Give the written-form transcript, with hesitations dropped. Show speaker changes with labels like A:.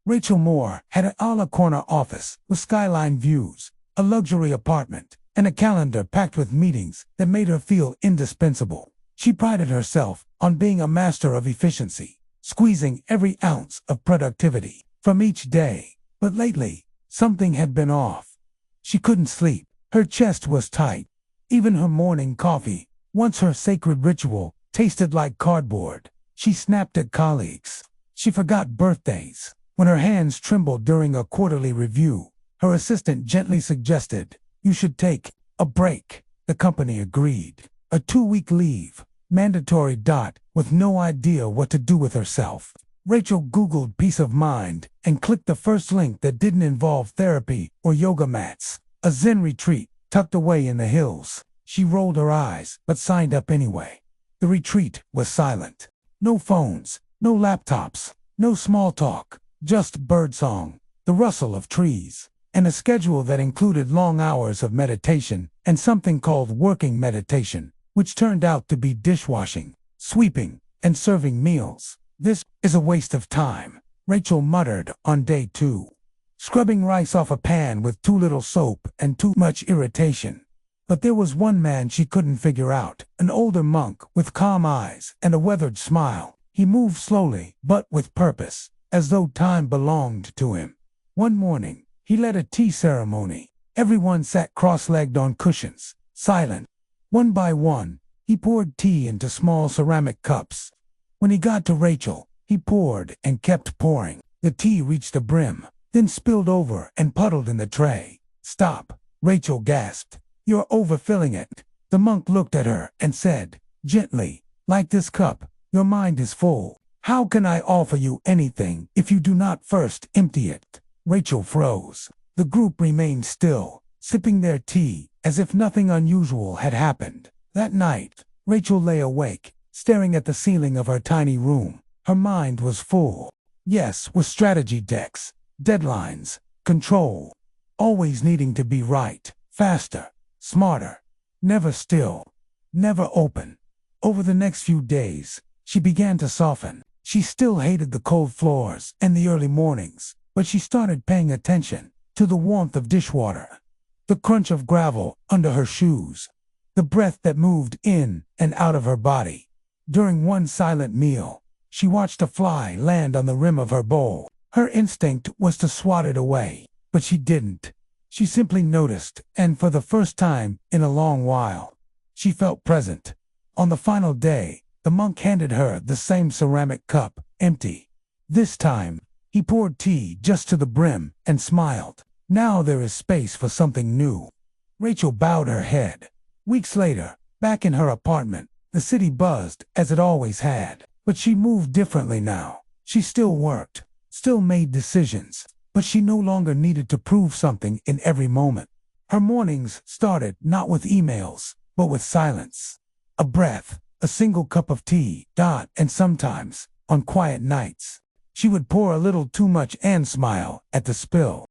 A: Rachel Moore had an a-la-corner office with skyline views, a luxury apartment, and a calendar packed with meetings that made her feel indispensable. She prided herself on being a master of efficiency, squeezing every ounce of productivity from each day. But lately, something had been off. She couldn't sleep. Her chest was tight. Even her morning coffee, once her sacred ritual, tasted like cardboard. She snapped at colleagues. She forgot birthdays. When her hands trembled during a quarterly review, her assistant gently suggested, "You should take a break." The company agreed. A 2-week leave, mandatory. With no idea what to do with herself, Rachel Googled peace of mind and clicked the first link that didn't involve therapy or yoga mats. A Zen retreat tucked away in the hills. She rolled her eyes, but signed up anyway. The retreat was silent. No phones, no laptops, no small talk, just birdsong, the rustle of trees, and a schedule that included long hours of meditation and something called working meditation, which turned out to be dishwashing, sweeping, and serving meals. "This is a waste of time," Rachel muttered on day 2. Scrubbing rice off a pan with too little soap and too much irritation. But there was one man she couldn't figure out, an older monk with calm eyes and a weathered smile. He moved slowly, but with purpose, as though time belonged to him. One morning, he led a tea ceremony. Everyone sat cross-legged on cushions, silent. One by one, he poured tea into small ceramic cups. When he got to Rachel, he poured and kept pouring. The tea reached the brim, then spilled over and puddled in the tray. "Stop," Rachel gasped. "You're overfilling it." The monk looked at her and said, gently, "Like this cup, your mind is full. How can I offer you anything if you do not first empty it?" Rachel froze. The group remained still, sipping their tea, as if nothing unusual had happened. That night, Rachel lay awake, staring at the ceiling of her tiny room. Her mind was full. Yes, with strategy decks, deadlines, control, always needing to be right, faster, smarter, never still, never open. Over the next few days, she began to soften. She still hated the cold floors and the early mornings, but she started paying attention to the warmth of dishwater, the crunch of gravel under her shoes, the breath that moved in and out of her body. During one silent meal, she watched a fly land on the rim of her bowl. Her instinct was to swat it away, but she didn't. She simply noticed, and for the first time in a long while, she felt present. On the final day, the monk handed her the same ceramic cup, empty. This time, he poured tea just to the brim and smiled. "Now there is space for something new." Rachel bowed her head. Weeks later, back in her apartment, the city buzzed as it always had. But she moved differently now. She still worked, still made decisions, but she no longer needed to prove something in every moment. Her mornings started not with emails, but with silence. A breath, a single cup of tea, and sometimes, on quiet nights, she would pour a little too much and smile at the spill.